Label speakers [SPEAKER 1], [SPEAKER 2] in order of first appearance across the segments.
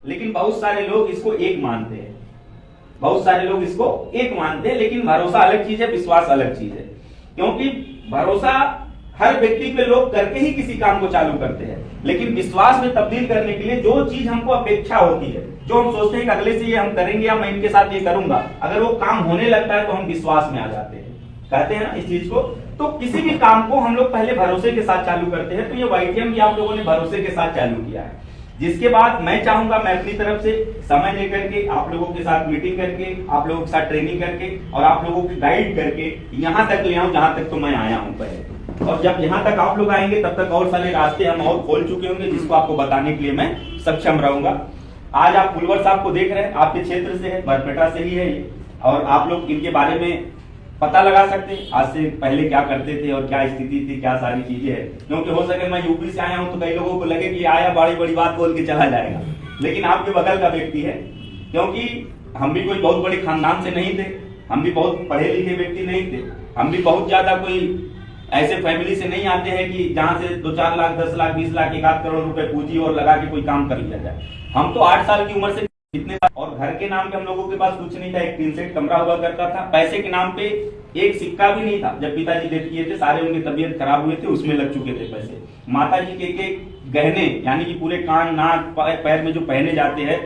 [SPEAKER 1] लेकिन बहुत सारे लोग इसको एक मानते हैं, बहुत सारे लोग इसको एक मानते हैं, लेकिन भरोसा अलग चीज है, विश्वास अलग चीज है। क्योंकि भरोसा हर व्यक्ति पे लोग करके ही किसी काम को चालू करते हैं, लेकिन विश्वास में तब्दील करने के लिए जो चीज हमको अपेक्षा होती है, जो हम सोचते हैं कि अगले से ये हम करेंगे या मैं इनके साथ ये करूंगा, अगर वो काम होने लगता है तो हम विश्वास में आ जाते हैं, कहते हैं ना इस चीज को। तो किसी भी काम को हम लोग पहले भरोसे के साथ चालू करते हैं। तो ये YTM भी आप लोगों ने भरोसे के साथ चालू किया है, जिसके बाद मैं चाहूंगा मैं अपनी तरफ से समय लेकर के आप लोगों के साथ मीटिंग करके, आप लोगों के साथ ट्रेनिंग करके और आप लोगों की गाइड करके यहाँ तक ले आऊं जहां तक तो मैं आया हूं पहले। और जब यहाँ तक आप लोग आएंगे तब तक और सारे रास्ते हम और खोल चुके होंगे, जिसको आपको बताने के लिए मैं सक्षम रहूंगा। आज आप फुलवर साहब को देख रहे हैं, आपके क्षेत्र से है, बरपेटा से ही है ये, और आप लोग इनके बारे में पता लगा सकते हैं आज से पहले क्या करते थे और क्या स्थिति थी, क्या सारी चीजें है। क्योंकि हो सके मैं यूपी से आया हूं तो कई लोगों को लगे कि आया बड़ी बड़ी बात बोल के चला जाएगा, लेकिन आपके बगल का व्यक्ति है। क्योंकि हम भी कोई बहुत बड़े खानदान से नहीं थे, हम भी बहुत पढ़े लिखे व्यक्ति नहीं थे, हम भी बहुत ज्यादा कोई ऐसे फैमिली से नहीं आते हैं कि जहां से 2-4 लाख 10 लाख 20 लाख 1 करोड़ रुपए पूंजी और लगा के कोई काम कर लिया जाए। हम तो 8 साल की उम्र से इतने, और घर के नाम पे हम लोगों के पास कुछ नहीं था, एक टीन सेट कमरा हुआ करता था, पैसे के नाम पे एक सिक्का भी नहीं था। जब पिताजी डेथ किए थे सारे उनकी तबीयत खराब हुए थे, उसमें लग चुके थे पैसे। माता जी के गहने यानी कि पूरे कान नाक पैर में जो पहने जाते हैं,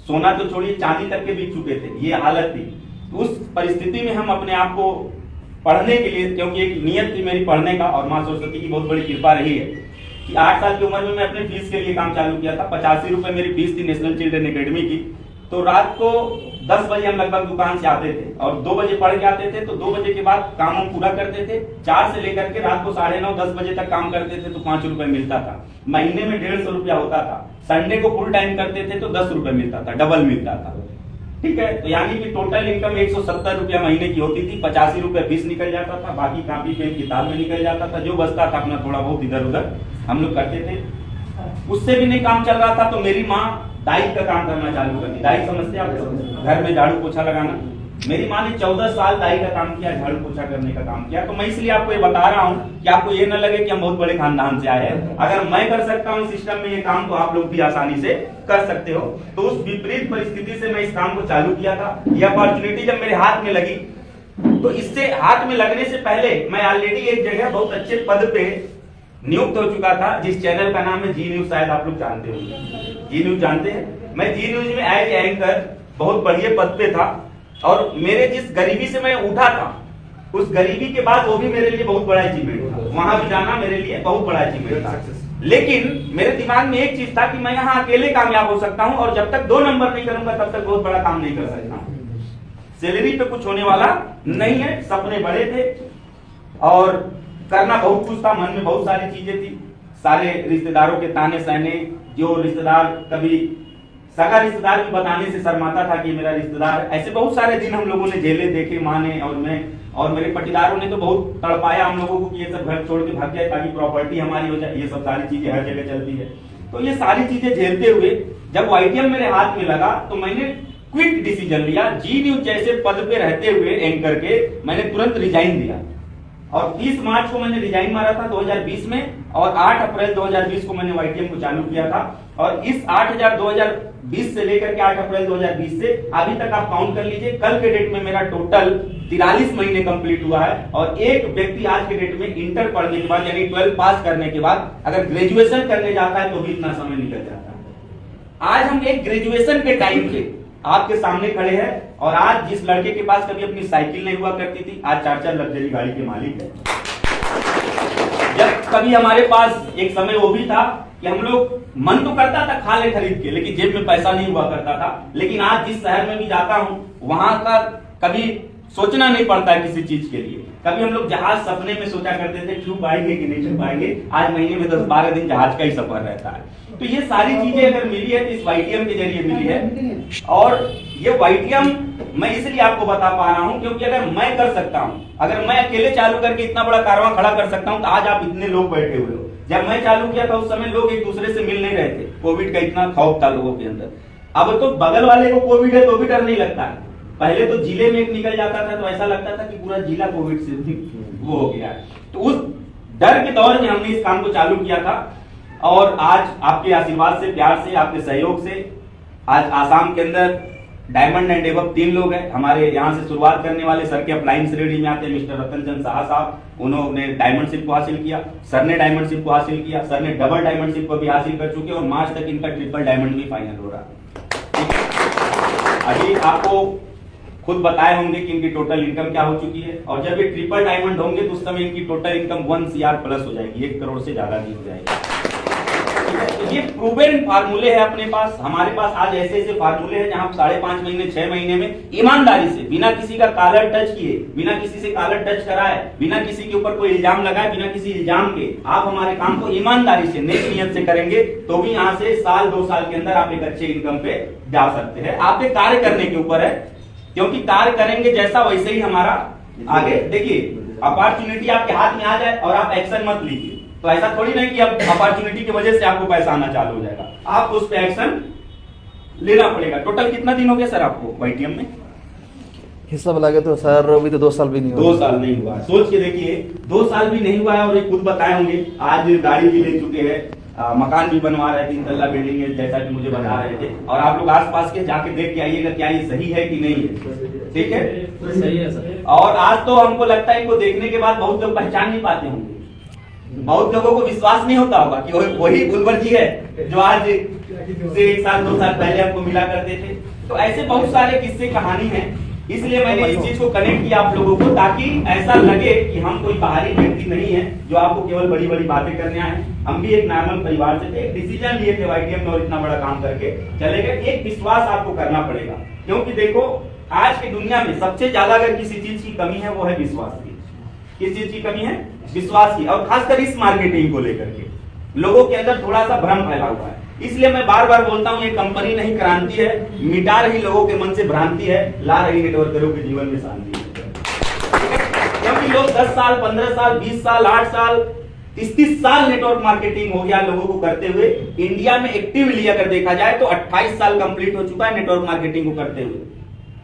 [SPEAKER 1] सोना तो छोड़िए चांदी तक के बिक चुके थे, ये हालत थी। उस परिस्थिति में हम अपने आप को पढ़ने के लिए, क्योंकि एक नियत थी मेरी पढ़ने का, और माँ सरस्वती की बहुत बड़ी कृपा रही है कि 8 साल की उम्र में मैं अपने फीस के लिए काम चालू किया था। 85 रुपए मेरी फीस थी नेशनल चिल्ड्रन एकेडमी की। तो रात को 10 बजे हम लगभग दुकान से आते थे और 2 बजे पढ़ के आते थे। तो 2 बजे के बाद काम हम पूरा करते थे, 4 से लेकर के रात को 9:30-10 बजे तक काम करते थे तो 5 रुपए मिलता था। महीने में 150 रुपया होता था। संडे को फुल टाइम करते थे तो 10 रुपए मिलता था, डबल मिलता था। ठीक है, तो यानी कि टोटल इनकम 170 रुपया महीने की होती थी। 85 रुपया फीस निकल जाता था, बाकी कापी पेन किताब में निकल जाता था। जो बचता था अपना थोड़ा बहुत इधर उधर हम लोग करते थे। उससे भी नहीं काम चल रहा था तो मेरी माँ दाई का काम करना चालू कर दी। दाई समझते आप, घर में झाड़ू पोछा लगाना। मेरी माँ ने 14 साल दाई का काम किया, झाड़ू पोछा करने का काम किया। तो मैं इसलिए आपको ये बता रहा हूँ कि आपको ये न लगे कि हम बहुत बड़े खानदान से आए हैं। अगर मैं कर सकता हूँ सिस्टम में ये काम, तो आप लोग भी आसानी से कर सकते हो। तो उस विपरीत परिस्थिति से मैं इस काम को चालू किया था। ये अपॉर्चुनिटी जब मेरे हाथ में लगी, तो इससे हाथ में लगने से पहले मैं ऑलरेडी एक जगह बहुत अच्छे पद पे नियुक्त हो चुका था, जिस चैनल का नाम है जी न्यूज। शायद आप लोग जानते होंगे, जी न्यूज जानते हैं। मैं जी न्यूज में एज एंकर बहुत बढ़िया पद पे था, और मेरे जिस गरीबी से मैं उठा था, उस गरीबी के बाद वो भी मेरे लिए बहुत बड़ा अचीवमेंट था। वहां भी जाना मेरे लिए बहुत बड़ा अचीवमेंट था। लेकिन मेरे दिमाग में एक चीज था कि मैं यहाँ अकेले कामयाब हो सकता हूँ, और जब तक 2 नंबर नहीं करूंगा तब तक बहुत बड़ा काम नहीं कर सकता। सैलरी पे कुछ होने वाला नहीं है। सपने बड़े थे और करना बहुत कुछ था, मन में बहुत सारी चीजें थी। सारे रिश्तेदारों के ताने सहने, जो रिश्तेदार कभी सगा रिश्तेदार भी बताने से शर्माता था कि मेरा रिश्तेदार, ऐसे बहुत सारे दिन हम लोगों ने झेले देखे, माँ ने और मैं, और मेरे पटीदारों ने तो बहुत तड़पाया हम लोगों को कि ये सब घर छोड़ के भाग जाए ताकि प्रॉपर्टी हमारी हो जाए। ये सब सारी चीजें हर जगह चलती है। तो ये सारी चीजें झेलते हुए जब YTM मेरे हाथ में लगा तो मैंने क्विक डिसीजन लिया। जी न्यूज जैसे पद पे रहते हुए एंकर के मैंने तुरंत रिजाइन दिया, और 30 मार्च को मैंने रिजाइन मारा था 2020 में, और 8 अप्रैल 2020 को मैंने YTM को चालू किया था। और इस 2020 से लेकर के 8 अप्रैल 2020 से अभी तक आप काउंट कर लीजिए, कल के डेट में मेरा टोटल 43 महीने कंप्लीट हुआ है। और एक व्यक्ति आज के डेट में इंटर पढ़ने के बाद यानी 12 पास करने के बाद अगर ग्रेजुएशन करने जाता है तो भी इतना समय निकल जाता है। आज हम एक ग्रेजुएशन के टाइम पे आपके सामने खड़े हैं, और आज जिस लड़के के पास कभी अपनी साइकिल नहीं हुआ करती थी, आज 4-4 लग्जरी गाड़ी के मालिक है। जब कभी हमारे पास एक समय वो भी था कि हम लोग मन तो करता था खा ले खरीद के, लेकिन जेब में पैसा नहीं हुआ करता था। लेकिन आज जिस शहर में भी जाता हूँ वहां का कभी सोचना नहीं पड़ता है किसी चीज के लिए। कभी हम लोग जहाज सपने में सोचा करते थे छू पाएंगे कि नहीं छू पाएंगे, आज महीने में 10-12 दिन जहाज का ही सफर रहता है। तो ये सारी चीजें अगर मिली है तो इस YTM के जरिए मिली है। और ये YTM मैं इसलिए आपको बता पा रहा हूं क्योंकि अगर मैं कर सकता हूं, अगर मैं अकेले चालू करके इतना बड़ा कारवां खड़ा कर सकता हूं, तो आज आप इतने लोग बैठे हुए हो। जब मैं चालू किया था उस समय लोग एक दूसरे से मिल नहीं रहे थे, कोविड का इतना खौफ था लोगों के अंदर। अब तो बगल वाले को कोविड है तो भी डर नहीं लगता है। पहले तो जिले में एक निकल जाता था तो ऐसा लगता था कि पूरा जिला कोविड से वो हो गया। तो उस डर के दौर में हमने इस काम को चालू किया था, और आज आपके आशीर्वाद से, प्यार से, आपके सहयोग से आज आसाम के अंदर डायमंड एंड एबव 3 लोग हैं। हमारे यहाँ से शुरुआत करने वाले सर के अप्लायंस रेडी में आते हैं मिस्टर रतन चंद साहा साहब, उन्होंने डायमंडशिप को हासिल किया, सर ने डायमंडशिप को हासिल किया, सर ने डबल डायमंडशिप को भी हासिल कर चुके और मार्च तक इनका ट्रिपल डायमंड भी फाइनल हो रहा है। अभी आपको खुद बताए होंगे कि इनकी टोटल इनकम क्या हो चुकी है, और जब ये ट्रिपल डायमंड होंगे तो उस समय इनकी टोटल इनकम 1 CR प्लस हो जाएगी, 1 करोड़ से ज्यादा की हो जाएगी। तो ये प्रूवन फार्मूले है अपने पास, हमारे पास आज ऐसे ऐसे फार्मूले हैं जहां 5.5 महीने 6 महीने में ईमानदारी से, बिना किसी का कॉलर टच किए, बिना किसी से कॉलर टच कराए, बिना किसी के ऊपर कोई इल्जाम लगाए, बिना किसी इल्जाम के आप हमारे काम को ईमानदारी से नेक नियत से करेंगे तो भी यहाँ से साल 2 साल के अंदर आप एक अच्छे इनकम पे जा सकते हैं। आपके कार्य करने के ऊपर है, क्योंकि कार्य करेंगे जैसा वैसे ही हमारा आगे। देखिए अपॉर्चुनिटी आपके हाथ में आ जाए और आप एक्शन मत लीजिए, तो ऐसा थोड़ी नहीं कि अब अपॉर्चुनिटी की वजह से आपको पैसा आना चालू हो जाएगा, आपको उस पे एक्शन लेना पड़ेगा। टोटल कितना दिन हो गया सर आपको वाईटीएम में?
[SPEAKER 2] हिसाब लगे तो सर अभी तो 2 साल भी नहीं हुआ।
[SPEAKER 1] 2 साल नहीं हुआ, सोच के देखिए 2 साल भी नहीं हुआ है। और ये खुद बताए होंगे, आज गाड़ी भी ले चुके हैं, मकान भी बनवा रहे थे, 3 तल्ला बिल्डिंग है जैसा कि मुझे बता रहे थे। और आप लोग आसपास के जाके देख के आइएगा क्या ये सही है कि नहीं है, ठीक है?
[SPEAKER 2] सही है सर।
[SPEAKER 1] और आज तो हमको लगता है इनको देखने के बाद बहुत लोग पहचान नहीं पाते होंगे, बहुत लोगों को विश्वास नहीं होता होगा कि वही गुलबर जी है जो आज से 1 साल 2 साल पहले हमको मिला करते थे। तो ऐसे बहुत सारे किस्से कहानी हैं, इसलिए मैंने इस चीज को कनेक्ट किया आप लोगों को, ताकि ऐसा लगे कि हम कोई बाहरी व्यक्ति नहीं है जो आपको केवल बड़ी बड़ी बातें करने आए। हम भी एक नॉर्मल परिवार से थे, एक डिसीजन लिए थे वाईटीएम में और इतना बड़ा काम करके चले गए। एक विश्वास आपको करना पड़ेगा, क्योंकि देखो आज की दुनिया में सबसे ज्यादा अगर किसी चीज की कमी है वो है विश्वास की। किस चीज की कमी है? विश्वास की। और खासकर इस मार्केटिंग को लेकर के लोगों के अंदर थोड़ा सा भ्रम फैला हुआ है। इसलिए मैं बार बार बोलता हूं, ये कंपनी नहीं क्रांति है, मिटा रही लोगों के मन से भ्रांति है, ला रही नेटवर्करों के जीवन में शांति है। क्योंकि लोग 10 साल 15 साल 20 साल 8 साल 30 साल नेटवर्क मार्केटिंग हो गया लोगों को करते हुए। इंडिया में एक्टिवली अगर देखा जाए तो 28 साल कंप्लीट हो चुका है नेटवर्क मार्केटिंग को करते हुए।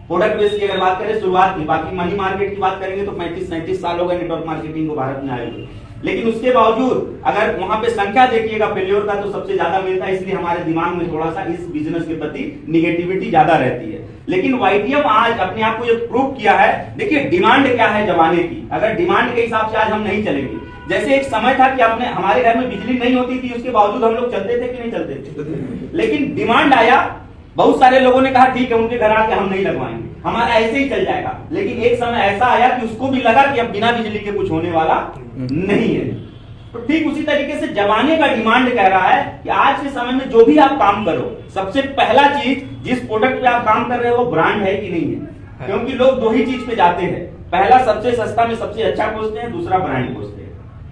[SPEAKER 1] प्रोडक्ट बेस की अगर बात करें शुरुआत की, बाकी मनी मार्केट की बात करेंगे तो 35-37 साल हो गए नेटवर्क मार्केटिंग को भारत में आए हुए। लेकिन उसके बावजूद अगर वहां पे संख्या देखिएगा फेल्योर का तो सबसे ज्यादा मिलता है, इसलिए हमारे दिमाग में थोड़ा सा इस बिजनेस के प्रति निगेटिविटी ज्यादा रहती है। लेकिन वाईटीएम आज अपने आप को ये प्रूव किया है। देखिए डिमांड क्या है जमाने की, अगर डिमांड के हिसाब से आज हम नहीं चलेंगे। जैसे एक समय था कि अपने हमारे घर में बिजली नहीं होती थी, उसके बावजूद हम लोग चलते थे कि नहीं चलते थे, लेकिन डिमांड आया, बहुत सारे लोगों ने कहा ठीक है उनके घर आके हम नहीं लगवाएंगे, हमारा ऐसे ही चल जाएगा। लेकिन एक समय ऐसा आया कि उसको भी लगा कि अब बिना बिजली के कुछ होने वाला नहीं है। तो ठीक उसी तरीके से जमाने का डिमांड कह रहा है कि आज के समय में जो भी आप काम करो, सबसे पहला चीज जिस प्रोडक्ट पे आप काम कर रहे हो वो ब्रांड है कि नहीं है। क्योंकि लोग 2 ही चीज पे जाते हैं, पहला सबसे सस्ता में सबसे अच्छा खोजते हैं, दूसरा ब्रांड खोजते हैं।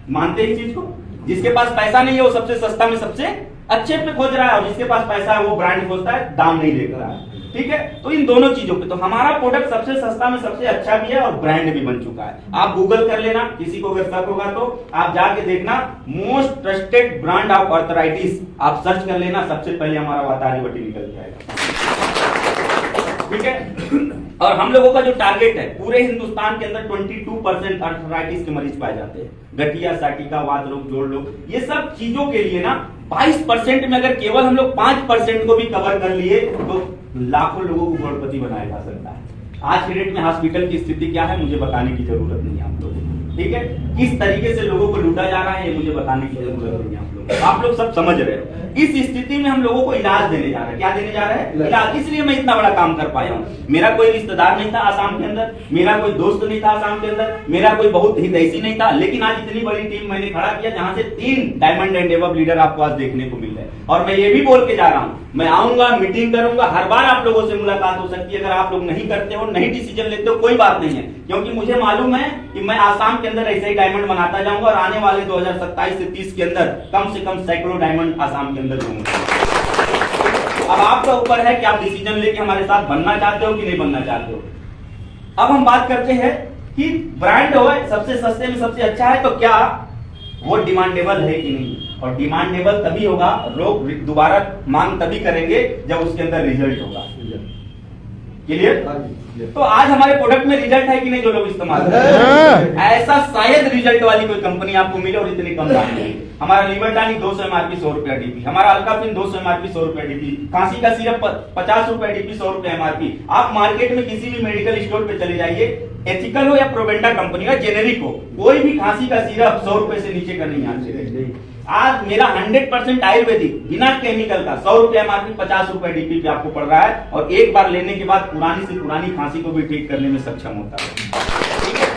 [SPEAKER 1] मानते हैं इस चीज को? जिसके पास पैसा नहीं है वो सबसे सस्ता में सबसे अच्छे पे खोज रहा है, और जिसके पास पैसा है वो ब्रांड खोजता है, दाम नहीं देख रहा है। ठीक है, तो इन दोनों चीजों पे तो हमारा प्रोडक्ट सबसे सस्ता में सबसे अच्छा भी है और ब्रांड भी बन चुका है। आप गूगल कर लेना, किसी को अगर शक होगा तो आप जाके देखना, most trusted brand of arthritis आप सर्च कर लेना, सबसे पहले हमारा वातारी वटी निकल जाएगा। ठीक है, और हम लोगों का जो टारगेट है पूरे हिंदुस्तान के अंदर 22% आर्थराइटिस के मरीज पाए जाते हैं। गठिया, साटिका, वात रोग, जोड़ रोग, ये सब चीजों के लिए ना 22% में अगर केवल हम लोग 5% को भी कवर कर लिए तो लाखों लोगों को करोड़पति बनाया जा सकता है। आज के डेट में हॉस्पिटल की स्थिति क्या है मुझे बताने की जरूरत नहीं है आप लोगों को। ठीक है, किस तरीके से लोगों को लूटा जा रहा है ये मुझे बताने की जरूरत नहीं है आप लोग। आप लोग सब समझ रहे हो। इस स्थिति में हम लोगों को इलाज देने जा रहे हैं। क्या देने जा रहे हैं? इलाज। इसलिए मैं इतना बड़ा काम कर पाया हूँ। मेरा कोई रिश्तेदार नहीं था आसाम के अंदर, मेरा कोई दोस्त नहीं था आसाम के अंदर, मेरा कोई बहुत हितैषी नहीं था, लेकिन आज इतनी बड़ी टीम मैंने खड़ा किया जहां से 3 डायमंड एंड एबव लीडर आपको आज देखने को मिल रहे हैं। और मैं ये भी बोल के जा रहा हूँ, मैं आऊंगा, मीटिंग करूंगा, हर बार आप लोगों से मुलाकात हो सकती है। अगर आप लोग नहीं करते हो, नहीं डिसीजन लेते हो, कोई बात नहीं है, क्योंकि मुझे मालूम है कि मैं आसाम के अंदर ऐसे ही डायमंड बनाता जाऊंगा और आने वाले 2027 से 30 के अंदर कम से कम सैकड़ों डायमंड आसाम के अंदर होंगे। अब आपका ऊपर है कि आप डिसीजन लेके हमारे साथ बनना चाहते हो कि नहीं बनना चाहते हो। अब हम बात करते हैं कि ब्रांड हो सबसे सस्ते में सबसे अच्छा है तो क्या वो डिमांडेबल है कि नहीं। और डिमांडेबल तभी होगा, लोग दोबारा मांग तभी करेंगे जब उसके अंदर रिजल्ट होगा। क्लियर? तो आज हमारे प्रोडक्ट में रिजल्ट है कि नहीं जो लोग इस्तेमाल कर रहे हैं? ऐसा शायद रिजल्ट वाली कोई कंपनी आपको मिले और इतनी कम दाम में। हमारा लीवर टॉनिक 200 mRP 100 रुपया डीपी, हमारा अल्काफिन 200 mRP 100 रुपया डीपी, खांसी का सिरप 50 रुपया डीपी 100 रुपया MRP। आप मार्केट में किसी भी मेडिकल स्टोर पे चले जाइए, एथिकल हो या प्रोवेंडा कंपनी का, जेनेरिक हो, कोई भी खांसी का सिरप 100 रुपए से नीचे का नहीं आते। आज मेरा 100% आयुर्वेदिक बिना केमिकल का 100 रुपया MRP 50 रुपया डीपी पे आपको पड़ रहा है, और एक बार लेने के बाद पुरानी से पुरानी खांसी को भी ठीक करने में सक्षम होता है। ठीक है,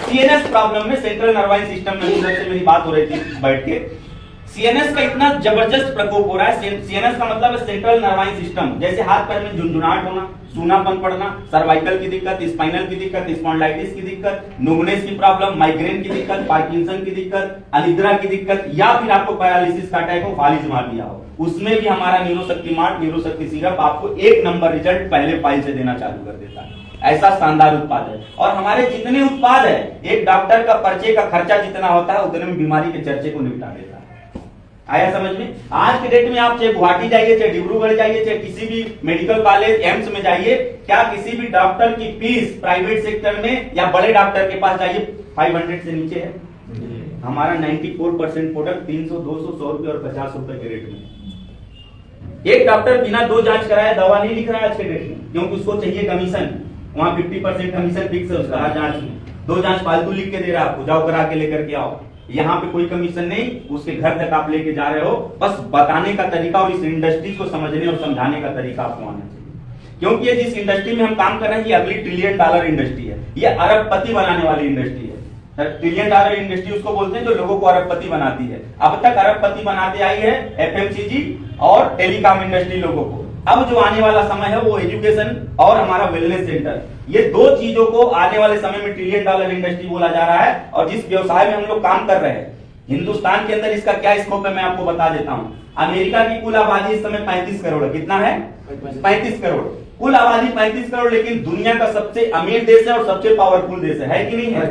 [SPEAKER 1] सीएनएस प्रॉब्लम में, सेंट्रल नर्वाइन सिस्टम में से मेरी बात हो रही थी बैठ के, सीएनएस का इतना जबरदस्त प्रकोप हो रहा है। सीएनएस का मतलब है सेंट्रल नर्वाइन सिस्टम, जैसे हाथ पैर में झुनझुनाहट होना, सूनापन पड़ना, सर्वाइकल की दिक्कत, स्पाइनल की दिक्कत, स्पॉन्डिलाइटिस की दिक्कत, नुगनेस की प्रॉब्लम, माइग्रेन की दिक्कत, पार्किंसन की दिक्कत, अनिद्रा की दिक्कत, या फिर आपको पैरालिसिस का अटैक हो, फालिज मार दिया हो, उसमें भी हमारा न्यूरोशक्ति मार्ट, न्यूरोशक्ति सिरप आपको 1 नंबर रिजल्ट पहले फाइल से देना चालू कर देता है। ऐसा शानदार उत्पाद है। और हमारे जितने उत्पाद है, एक डॉक्टर का पर्चे का खर्चा जितना होता है उतने में बीमारी के चर्चे को निपटा देता है। आया समझ में? आज के डेट में आप चाहे गुवाहाटी जाइए, चाहे डिब्रूगढ़ जाइए, चाहे किसी भी मेडिकल कॉलेज एम्स में जाइए, क्या किसी भी डॉक्टर की फीस प्राइवेट सेक्टर में या बड़े डॉक्टर के पास जाइए 500 से नीचे है? हमारा 94% प्रोडक्ट 300, 200, 100 रुपए और 50 रुपए के रेट में। एक डॉक्टर बिना 2 जांच कराए दवा नहीं लिख रहा है आज के डेट में, क्योंकि उसको चाहिए कमीशन। वहां 50% कमीशन फिक्स है उसका हर जांच में। 2 जांच फालतू लिख के दे रहा है आपको, जाओ करा के लेकर के आओ। यहाँ पे कोई कमीशन नहीं, उसके घर तक आप लेके जा रहे हो। बस बताने का तरीका और इस इंडस्ट्री को समझने और समझाने का तरीका आपको आना चाहिए, क्योंकि ये जिस इंडस्ट्री में हम काम कर रहे हैं ये अगली $1 ट्रिलियन इंडस्ट्री है। ये अरबपति बनाने वाली इंडस्ट्री है। $1 ट्रिलियन इंडस्ट्री उसको बोलते हैं जो लोगों को अरबपति बनाती है। अब तक अरबपति बनाते आई है एफएमसीजी और टेलीकॉम इंडस्ट्री लोगों को। अब जो आने वाला समय है वो एजुकेशन और हमारा वेलनेस सेंटर, ये 2 चीजों को आने वाले समय में $1 ट्रिलियन इंडस्ट्री बोला जा रहा है। और जिस व्यवसाय में हम लोग काम कर रहे हैं, हिंदुस्तान के अंदर इसका क्या स्कोप है मैं आपको बता देता हूं। अमेरिका की कुल आबादी इस समय 35 करोड़ है। कितना है? 35 करोड़। कुल आबादी 35 करोड़, लेकिन दुनिया का सबसे अमीर देश है और सबसे पावरफुल देश है कि नहीं है?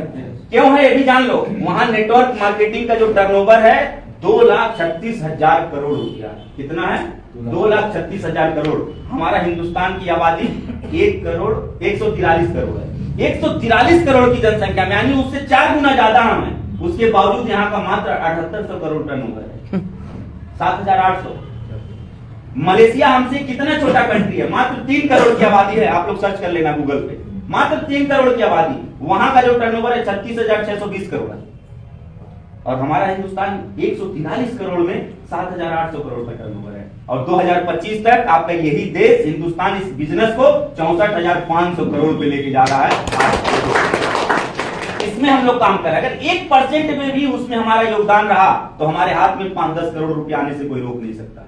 [SPEAKER 1] क्यों है ये भी जान लो। वहां नेटवर्क मार्केटिंग का जो टर्नओवर है 2,36,000 करोड़ रुपया। कितना है? 2,36,000 करोड़। हमारा हिंदुस्तान की आबादी 1,143 करोड़ है। 143 करोड़ की जनसंख्या में, यानी उससे 4 गुना ज्यादा हम है। उसके बावजूद यहाँ का मात्र 7800 करोड़ टर्नओवर है। 7,800। मलेशिया हमसे कितना छोटा कंट्री है, मात्र 3 करोड़ की आबादी है। आप लोग सर्च कर लेना गूगल पे, मात्र 3 करोड़ की आबादी। वहां का जो टर्नओवर है 36,620 करोड़ है। और हमारा हिंदुस्तान 143 करोड़ में 7,800 करोड़ का टर्नओवर है। और 2025 तक आपका यही देश हिंदुस्तान इस बिजनेस को 64,500 करोड़ पे लेके जा रहा है। इसमें हम लोग काम कर रहे हैं। अगर 1% में भी उसमें हमारा योगदान रहा तो हमारे हाथ में 5-10 करोड़ रुपए आने से कोई रोक नहीं सकता है।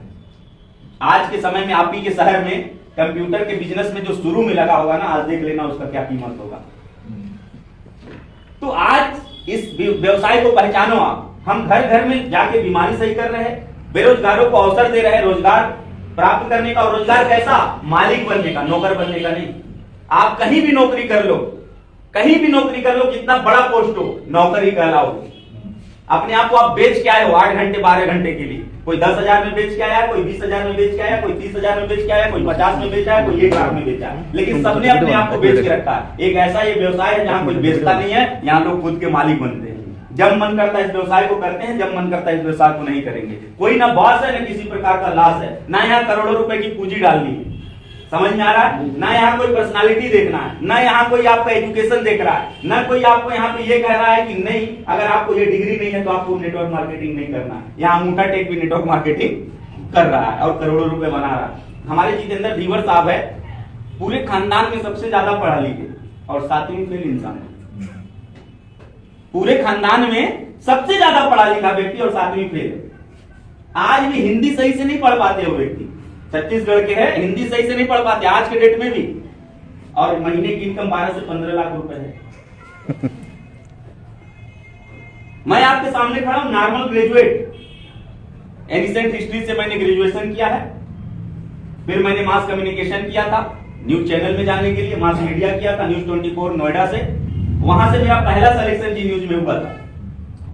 [SPEAKER 1] आज के समय में आप ही के शहर में कंप्यूटर के बिजनेस में जो शुरू में लगा होगा ना, आज देख लेना उसका क्या कीमत होगा। तो आज इस व्यवसाय को पहचानो आप। हम घर घर में जाके बीमारी सही कर रहे हैं, बेरोजगारों को अवसर दे रहे हैं रोजगार प्राप्त करने का। और रोजगार कैसा? मालिक बनने का, नौकर बनने का नहीं। आप कहीं भी नौकरी कर लो, कहीं भी नौकरी कर लो, कितना बड़ा पोस्ट हो, नौकरी कहलाओगे। अपने आप को आप बेच के आए हो 8 घंटे 12 घंटे के लिए। कोई 10,000 में बेच के आया, कोई 20,000 में बेच के आया, कोई 30,000 में बेच के आया, कोई 50 में बेचा है, कोई 1 लाख में बेचा है। लेकिन सबने अपने आप को बेच के रखा है। एक ऐसा ये व्यवसाय है जहां कोई बेचता नहीं है, यहाँ लोग खुद के मालिक बनते हैं। जब मन करता है इस व्यवसाय को करते हैं, जब मन करता है इस व्यवसाय को नहीं करेंगे। कोई ना बॉस है ना किसी प्रकार का लॉस है, ना यहाँ करोड़ों रुपए की पूंजी डालनी है। समझ में आ रहा है? ना यहाँ कोई पर्सनालिटी देखना है, ना यहाँ कोई आपका एजुकेशन देख रहा है, ना कोई आपको यहाँ पे ये कह रहा है कि नहीं अगर आपको ये डिग्री नहीं है तो आपको नेटवर्क मार्केटिंग नहीं करना है। यहाँ अंगूठा टेक भी नेटवर्क मार्केटिंग कर रहा है और करोड़ों रुपए बना रहा है। हमारे जितेंद्र धीवर साहब है, पूरे खानदान में सबसे ज्यादा पढ़ा लिखे और 7वीं फेल इंसान है। पूरे खानदान में सबसे ज्यादा पढ़ा लिखा व्यक्ति और 7वीं फेल। आज भी हिंदी सही से नहीं पढ़ पाते वो व्यक्ति, छत्तीसगढ़ के हैं, हिंदी सही से नहीं पढ़ पाते आज के डेट में भी। और महीने की इनकम 12 से 15 लाख रुपए है। मैं आपके सामने खड़ा हूं, नॉर्मल ग्रेजुएट। एनिसेंट हिस्ट्री से मैंने ग्रेजुएशन किया है, फिर मैंने मास कम्युनिकेशन किया था न्यूज चैनल में जाने के लिए, मास मीडिया किया था न्यूज 24 नोएडा से। वहां से मेरा पहला सिलेक्शन जी न्यूज में हुआ था।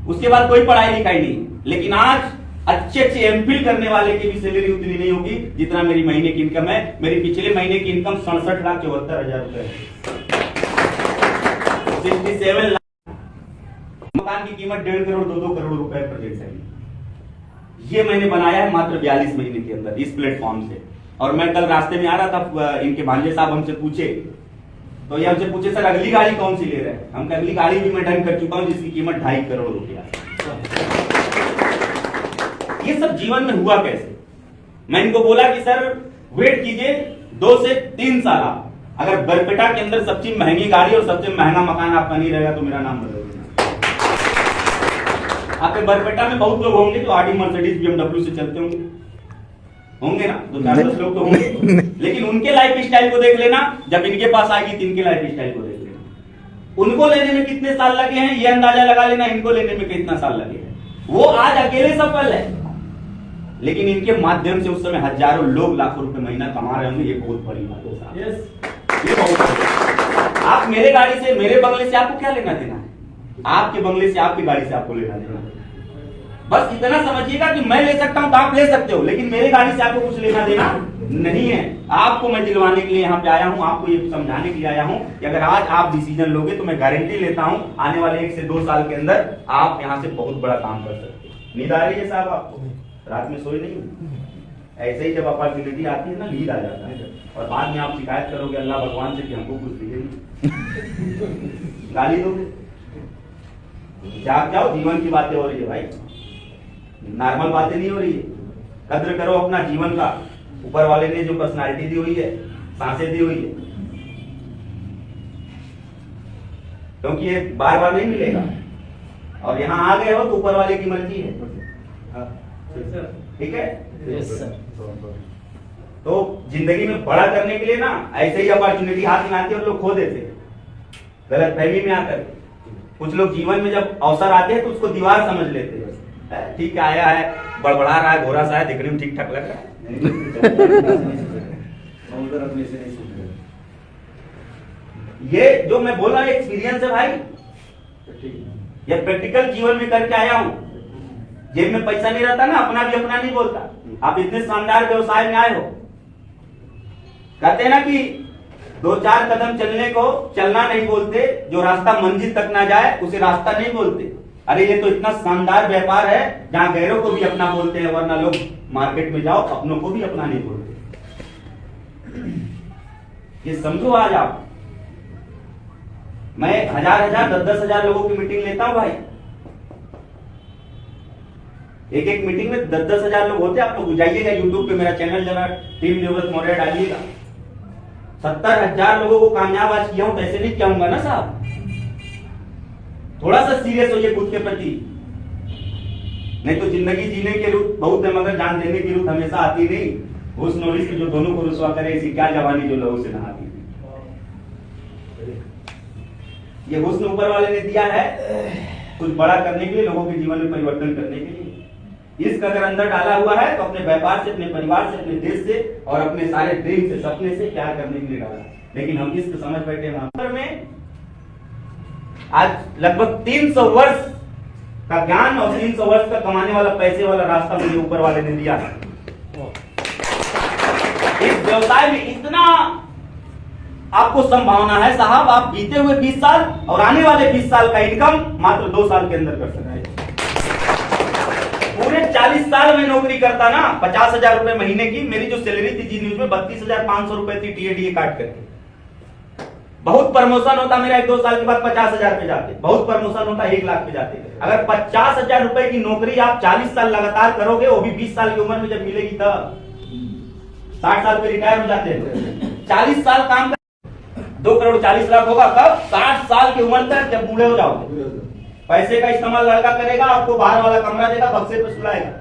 [SPEAKER 1] उसके बाद कोई पढ़ाई लिखाई नहीं, लेकिन आज अच्छे एमफिल करने वाले की भी सैलरी उतनी नहीं होगी जितना मेरी महीने की इनकम है। मेरी पिछले महीने की इनकम 67,74,000 रुपए है। 67 लाख। मकान की कीमत 1.5 करोड़ 2-2 करोड़ रुपए प्रोजेक्ट है। ये मैंने बनाया है मात्र 42 महीने के अंदर इस प्लेटफॉर्म से। और मैं कल रास्ते में आ रहा था, इनके भांजे साहब हमसे पूछे, तो ये हमसे पूछे सर अगली गाड़ी कौन सी ले रहे हैं? हम अगली गाड़ी भी मैं डन कर चुका हूं जिसकी कीमत 2.5 करोड़ रुपया। ये सब जीवन में हुआ कैसे? मैं इनको बोला कि सर वेट कीजिए 2 से 3 साल, अगर बरपेटा के अंदर सबसे महंगी गाड़ी और सबसे महंगा मकान आपका नहीं रहेगा तो मेरा नाम बदल देना। आपके बरपेटा में बहुत लोग होंगे जो आडी मर्सिडीज BMW से चलते होंगे ना, 2-4-10 लोग तो होंगे, लेकिन उनके लाइफ स्टाइल को देख लेना, जब इनके पास आएगी तो इनके लाइफ स्टाइल को देख लेना। उनको लेने में कितने साल लगे हैं ये अंदाजा लगा लेना, इनको लेने में कितना साल लगे हैं। वो आज अकेले सफल है, लेकिन इनके माध्यम से उस समय हजारों लोग लाखों रुपए महीना कमा रहे होंगे। ये बहुत बड़ी बात है साहब। ये बहुत, आप मेरे गाड़ी से, मेरे बंगले से आपको क्या लेना देना है? आपके बंगले से, आपकी गाड़ी से आपको लेना देना है। बस इतना समझिएगा कि मैं ले सकता हूं तो आप ले सकते हो, लेकिन मेरे गाड़ी से आपको कुछ लेना देना नहीं है। आपको मैं दिलवाने के लिए यहाँ पे आया हूँ, आपको ये समझाने के लिए आया हूँ कि अगर आज आप डिसीजन लोगे तो मैं गारंटी लेता हूँ आने वाले 1 से 2 साल के अंदर आप यहाँ से बहुत बड़ा काम कर सकते हैं। नींद आ रही है साहब आपको? रात में सोए नहीं? ऐसे ही जब अपॉर्चुनिटी आती है ना, नींद आ जाता है, और बाद में आप शिकायत करोगे अल्लाह भगवान से कि हमको कुछ दिए नहीं, गाली दोगे। जाग जाओ, जीवन की बातें हो रही है भाई, नॉर्मल बातें नहीं हो रही है। कद्र करो अपना जीवन का, ऊपर वाले ने जो पर्सनालिटी दी हुई है, सांसें दी हुई है, क्योंकि ये बार बार नहीं मिलेगा। और यहाँ आ गए हो तो ऊपर वाले की मर्जी है, ठीक है? तो जिंदगी में बड़ा करने के लिए ना ऐसे ही अपॉर्चुनिटी हाथ में आती है और लोग खो देते हैं गलत फहमी में आकर। कुछ लोग जीवन में जब अवसर आते हैं तो उसको दीवार समझ लेते हैं। ठीक है, आया है, बड़बड़ा रहा है, घोड़ा सा है, दिखने में ठीक ठाक लग रहा है। ये जो मैं बोल रहा हूं एक्सपीरियंस है भाई, ये प्रैक्टिकल जीवन में करके आया हूं। जेब में पैसा नहीं रहता ना, अपना भी अपना नहीं बोलता। आप इतने शानदार व्यवसाय में आए हो, कहते हैं ना कि 2-4 कदम चलने को चलना नहीं बोलते, जो रास्ता मंजिल तक ना जाए उसे रास्ता नहीं बोलते। अरे ये तो इतना शानदार व्यापार है जहां गैरों को भी अपना बोलते हैं, वरना लोग मार्केट में जाओ अपनों को भी अपना नहीं बोलते। ये समझो, आज आप, मैं 1000-1000 10-10 हजार लोगों की मीटिंग लेता हूं भाई। एक मीटिंग में 10-10 हजार लोग होते। आप लोग जाइएगा यूट्यूब पे, मेरा चैनल जरा टीम देवव्रत मौर्य डालिएगा। 70,000 लोगों को कामयाब आज किया हूं, तो ऐसे नहीं कहूंगा ना साहब। थोड़ा सा सीरियस होइए खुद के प्रति, नहीं तो जिंदगी जीने के रूप बहुत है, मगर जान देने की रूप हमेशा आती नहीं। उस नॉलेज के जो दोनों को रुसवा करे, ऐसी क्या जवानी जो लहू से नहाती। ये हुस्न ऊपर वाले ने दिया है कुछ बड़ा करने के लिए, लोगों के जीवन में परिवर्तन करने के लिए। इसका अगर अंदर डाला हुआ है तो अपने व्यापार से, अपने परिवार से, अपने देश से और अपने सारे ड्रीम से, सपने से प्यार करने के लिए डाला। लेकिन हम इसको समझ बैठे वहां में आज लगभग 300 वर्ष का ज्ञान और 300 वर्ष का कमाने वाला पैसे वाला रास्ता मुझे ऊपर वाले ने दिया है। इस व्यवसाय में इतना आपको संभावना है साहब, आप बीते हुए 20 साल और आने वाले 20 साल का इनकम मात्र 2 साल के अंदर कर सकते हैं। पूरे 40 साल में नौकरी करता ना, 50,000 रुपए महीने की मेरी जो सैलरी थी जी न्यूज में, 32,500 रुपए थी टीएडीए काट करके। बहुत प्रमोशन होता मेरा 1-2 साल के बाद 50,000 पे जाते, बहुत प्रमोशन होता 1 लाख पे जाते। अगर 50,000 रुपए की नौकरी आप 40 साल लगातार करोगे, वो भी 20 साल की उम्र में जब मिलेगी तब 60 साल पे रिटायर हो जाते हैं। 40 साल काम 2 करोड़ 40 लाख होगा कब? 60 साल की उम्र तक, जब बूढ़े हो जाओगे। पैसे का इस्तेमाल लड़का करेगा, आपको बाहर वाला कमरा देगा, बक्से पे सुलाएगा,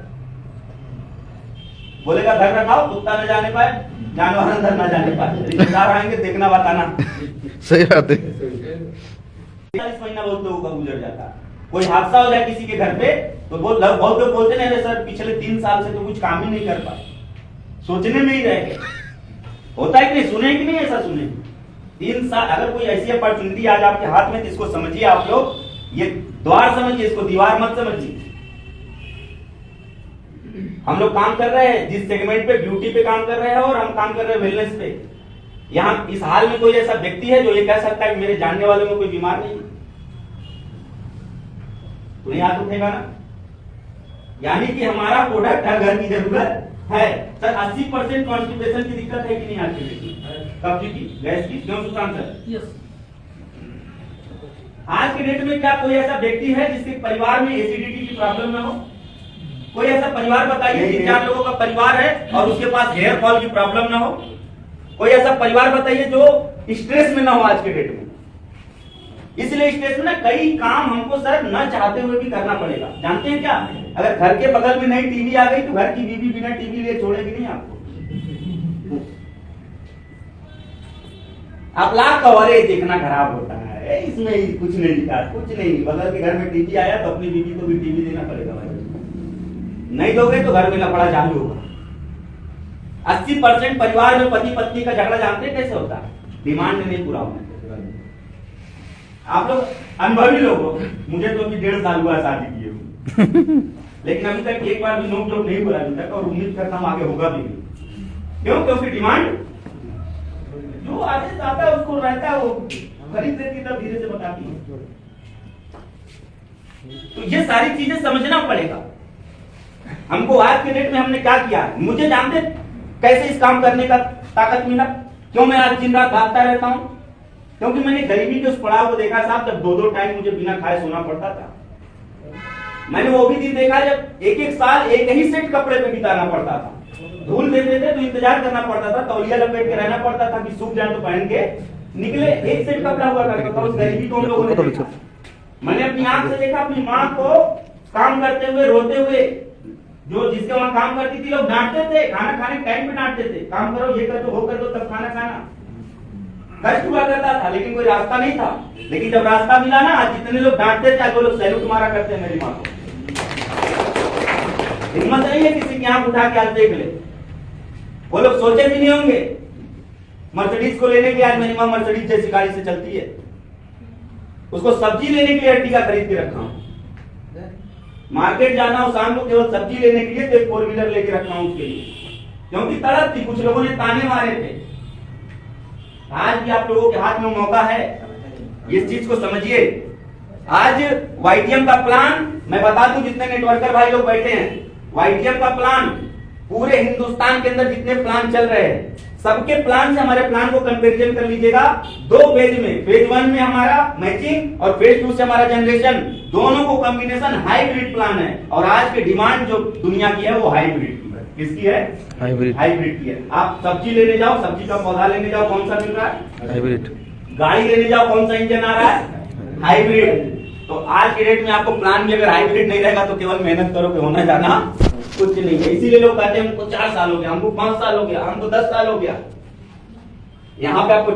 [SPEAKER 1] बोलेगा घर रखाओ, कुत्ता न जाने पाए, जानवर अंदर न जाने पाए, रिश्तेदार आएंगे देखना बताना।
[SPEAKER 2] सही बात है।
[SPEAKER 1] 40 महीना बहुत लोगों का गुजर जाता है। कोई हादसा हो जाए किसी के घर पे तो बहुत लोग बोलते नहीं सर पिछले 3 साल से तो कुछ काम ही नहीं कर पाए, सोचने में ही रह गए। होता है कि नहीं? सुने कि नहीं? ऐसा सुने 3 साल। अगर कोई ऐसी अपॉर्चुनिटी आज आपके हाथ में तो इसको समझिए आप लोग, ये द्वार समझिए, इसको दीवार मत समझिए। हम लोग काम कर रहे हैं जिस सेगमेंट पे, ब्यूटी पे काम कर रहे हैं और हम काम कर रहे हैं वेलनेस पे। यहाँ इस हाल में कोई ऐसा व्यक्ति है जो ये कह सकता है कि मेरे जानने वालों में कोई बीमार नहीं? तो नहीं हाथ उठेगा ना? यानी कि हमारा प्रोडक्ट हर घर की जरूरत है। सर 80% कॉन्स्टिपेशन की दिक्कत है कि नहीं आज के डेट में? कब्ज की, गैस की, क्यों सुशांत सर?
[SPEAKER 3] यस।
[SPEAKER 1] आज के डेट में क्या कोई ऐसा व्यक्ति है जिसके परिवार में एसिडिटी की प्रॉब्लम ना हो? कोई ऐसा परिवार बताइए कि 4 लोगों का परिवार है और उसके पास हेयर फॉल की प्रॉब्लम ना हो? कोई ऐसा परिवार बताइए जो स्ट्रेस में ना हो आज के डेट में? इसलिए स्ट्रेस में ना कई काम हमको सर न चाहते हुए भी करना पड़ेगा। जानते हैं क्या, अगर घर के बगल में नई टीवी आ गई तो घर की बीवी बिना टीवी लिए छोड़ेगी नहीं आपको। आप लाख कहो अरे देखना खराब होता है, इसमें कुछ नहीं दिखा, कुछ नहीं, बगल के घर में टीवी आया तो अपनी बीवी को भी टीवी देना पड़ेगा भाई। नहीं दोगे तो घर में लफड़ा चालू होगा। 80% परिवार में पति पत्नी का झगड़ा जानते हैं कैसे होता है? डिमांड नहीं पूरा होने। आप लोग अनुभवी लोग हो, मुझे तो अभी 1.5 साल हुआ शादी किए हुए लेकिन अभी तक एक बार भी नोक जोक नहीं हुआ अभी तक, और उम्मीद करता हूं आगे होगा भी नहीं। क्यों? क्योंकि डिमांड जो आदेश आता है उसको रहता है, वो खरीद देती तब धीरे से बताती है। तो ये सारी चीजें समझना पड़ेगा हमको। आज के डेट में हमने क्या किया, मुझे जानते कैसे इस काम करने का ताकत मिला? क्यों मैं आज दिन रात भागता रहता हूं? क्योंकि मैंने गरीबी के उस पड़ाव को देखा साहब, जब 2-2 टाइम मुझे बिना खाए सोना पड़ता था। मैंने वो भी दिन देखा जब एक साल एक ही सेट कपड़े पे बिताना पड़ता था। धूल देते थे तो इंतजार करना पड़ता था, तौलिया लपेट के रहना पड़ता था कि सूख जाए तो पहन के निकले। एक सेट कपड़ा हुआ करता था। उस गरीबी को हम लोगों ने देखा। मैंने अपनी आंख से देखा अपनी माँ को काम करते हुए, रोते हुए। जो जिसके वहां काम करती थी लोग डांटते थे, खाना खाने के टाइम पे डांटते थे, काम करो, ये कर दो, वो कर दो, तब खाना खाना। कष्ट हुआ करता था लेकिन कोई रास्ता नहीं था। लेकिन जब रास्ता मिला ना, आज जितने लोग डांटते थे आज वो लोग सैल्यूट मारा करते हैं मेरी माँ को। हिम्मत नहीं है किसी की आंख उठा के आज देख ले। वो लोग सोचे भी नहीं होंगे मर्सिडीज को लेने के लिए। आज मेरी माँ मर्सिडीज जैसी गाड़ी से चलती है। उसको सब्जी लेने के लिए अर्टिगा खरीद के रखा हूं। मार्केट जाना हो शाम को केवल सब्जी लेने के लिए तो एक 4 व्हीलर लेके रखा हूं उसके लिए, क्योंकि तड़प थी। कुछ लोगों ने ताने मारे थे। आज भी आप लोगों के हाथ में मौका है, इस चीज को समझिए। आज वाईटीएम का प्लान मैं बता दूं, जितने नेटवर्कर भाई लोग बैठे हैं, वाईटीएम का प्लान पूरे हिंदुस्तान के अंदर जितने प्लान चल रहे हैं सबके प्लान से हमारे प्लान को कंपैरिजन कर लीजिएगा 2 फेज में। फेज 1 में हमारा मैचिंग और फेज 2 से हमारा जनरेशन, दोनों को कॉम्बिनेशन हाइब्रिड प्लान है। और आज की डिमांड जो दुनिया की है वो हाइब्रिड की है। किसकी है? हाइब्रिड की है। आप सब्जी लेने जाओ, सब्जी का पौधा लेने जाओ, कौन सा मिल रहा है? हाइब्रिड। गाड़ी लेने जाओ, कौन सा इंजन आ रहा है? हाइब्रिड। तो आज के डेट में आपको प्लान में अगर हाइब्रिड नहीं रहेगा तो केवल मेहनत करोगे, होना जाना कुछ नहीं है। इसीलिए लोग कहते हैं हमको 4 साल हो गया, हमको 5 साल हो गया, हमको 10 साल हो गया। यहाँ पे आपको